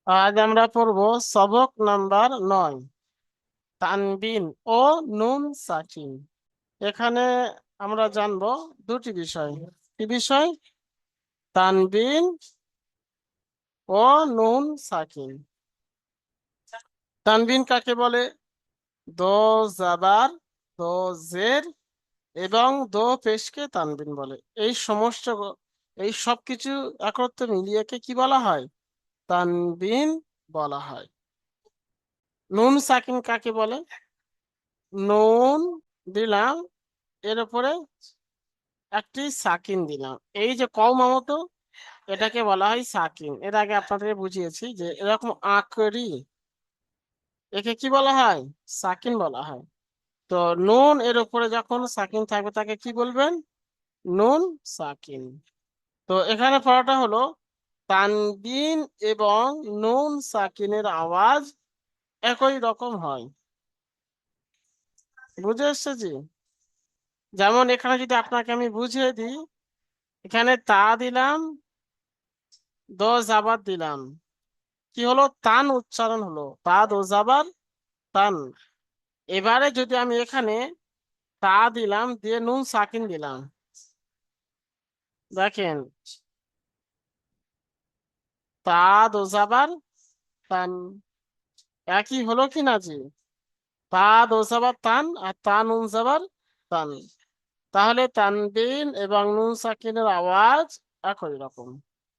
আজ আমরা পড়ব সবক নাম্বার 9, তানবিন ও নুন সাকিন। এখানে আমরা জানবো দুটি বিষয়। কি বিষয়? তানবিন ও নুন সাকিন। তানবিন কাকে বলে? দো জাবার, দো জের এবং দো পেশকে তানবিন বলে। এই সব কিছু একত্রে মিলিয়ে কি বলা হয়? তানবিন বলা হয়। নুন সাকিন কাকে বলে? নুন দিলাম, এর উপরে একটি সাকিন দিলাম, এই যে কওমামতো, এটাকে বলা হয় সাকিন। এর আগে আপনাদের বুঝিয়েছি যে এরকম আকরি, একে কি বলা হয়? সাকিন বলা হয়। তো নুন এর উপরে যখন সাকিন থাকবে তাকে কি বলবেন? নুন সাকিন। তো এখানে পড়াটা হলো তানবিন এবং নুন সাকিনের আওয়াজ একই রকম হয়। বুঝে এসছে জি? যেমন এখানে যদি আপনাকে আমি বুঝিয়ে দিই, এখানে তা দিলাম, দ জাবার দিলাম, কি হলো? তান উচ্চারণ হলো, তা দো জাবার তান। এবারে যদি আমি এখানে তা দিলাম, দিয়ে নুন সাকিন দিলাম, দেখেন, তা দো জাবার তান, একই হলো কি না জি? তা দো জাবার তান আর তা নুন জাবার তান। তাহলে তানবিন এবং নুন সাকিনের আওয়াজ একই রকম।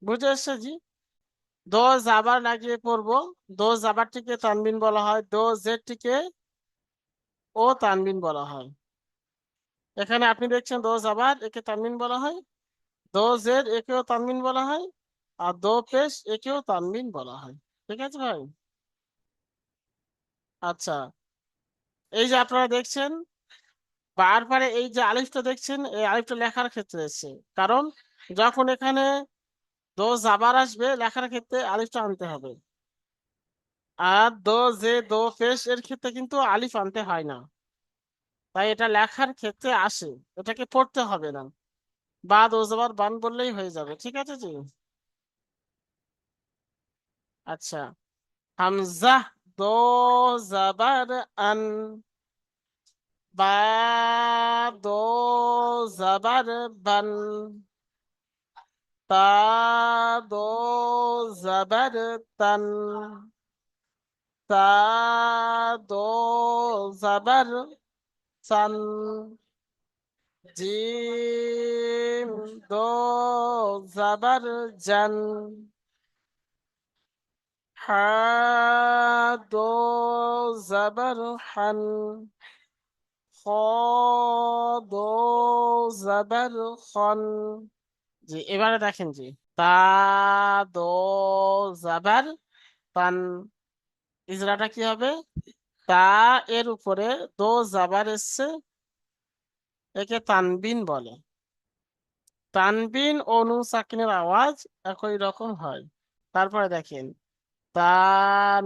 বুঝে এসছে জি? দো জাবার লাগিয়ে পড়বো। দো জাবারটিকে তানবিন বলা হয়, দো জেরটিকে ও তানবিন বলা হয়। এখানে আপনি দেখছেন দো জাবার, একে তানবিন বলা হয়। দো জের, একেও তানবিন বলা হয়। আর দো পেশ, একেও তানবিন বলা হয়। ঠিক আছে ভাই? আচ্ছা, এই যে আপনারা দেখছেন, বারবার এই যে আলিফটা দেখছেন, এই আলিফটা লেখার ক্ষেত্রে এসেছে। কারণ যখন এখানে দো জাবার আসবে, লেখার ক্ষেত্রে আলিফটা আনতে হবে। আর দো পেশ এর ক্ষেত্রে কিন্তু আলিফ আনতে হয় না। তাই এটা লেখার ক্ষেত্রে আসে, এটাকে পড়তে হবে না। বা দো জাবার বান বললেই হয়ে যাবে। ঠিক আছে জি? আচ্ছা, হামজা, দো জাবার আন, বা দো জাবার বান, তা দো জাবার তান, তা দো জাবার সান, জিম দো জাবার জান, হা দো জাবার হান, খ দো জাবার খন। জি, এবারে দেখেন জি, তা দো জাবার তান, ইজরাটা কি হবে? তা এর উপরে দো জাবার এসছে, একে তানবিন বলে। তানবিন ও নুন সাকিনের আওয়াজ একই রকম হয়। তারপরে দেখেন, তা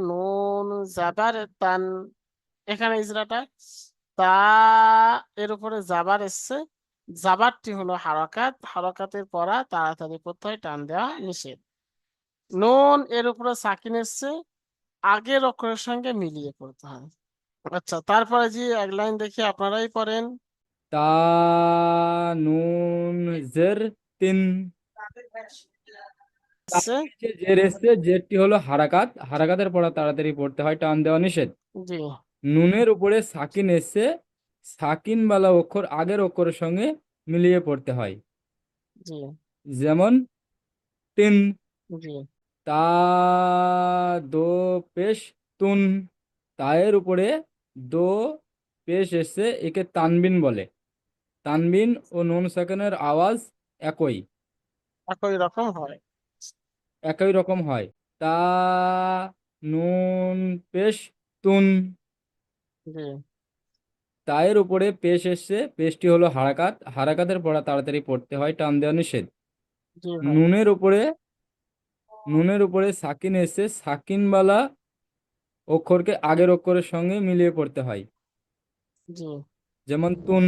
নুন জাবার তান, এখানে ইজরাটা, তা এর উপরে জাবার এসছে, জাবারটি হলো হারাকাত, হারাকাতের পড়া তাড়াতাড়ি পড়তে হয়, টান দেওয়া নিষেধ। নুন এর উপরে সাকিন এসছে, আগের অক্ষরের সঙ্গে মিলিয়ে পড়তে হয়। আচ্ছা, তারপরে জি এক লাইন দেখি, আপনারাই পড়েন। তা নুন জের তিন। তার এসছে। নিচে জের এসছে, জেরটি হলো হারাকাত, হারাকাতের পড়া তাড়াতাড়ি পড়তে হয়, টান দেওয়া নিষেধ। জি। নুনের উপরে সাকিন এসছে, সাকিন বালা অক্ষর আগের অক্ষরের সঙ্গে মিলিয়ে পড়তে হয়। জি। যেমন তিন, জি। তা দো পেশ তুন, তায়ের উপরে দো পেশ এসছে, একে তানবিন বলে। তানবিন ও নুন সাকিনের আওয়াজ একই, একই রকম হয়। একই রকম হয়। তা নুন পেশ তুন, জি। তায়ের উপরে পেশ এসছে, পেশটি হলো হারাকাত, হারাকাতের পড়া তাড়াতাড়ি পড়তে হয়, টান দেওয়া নিষেধ। জি ভাই। নুনের উপরে নুনের উপরে সাকিন এসছে, সাকিনওয়ালা অক্ষরকে আগের অক্ষরের সঙ্গে মিলিয়ে পড়তে হয়। জি। যেমন তুন।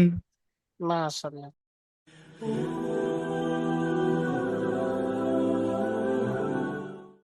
মাশাআল্লাহ।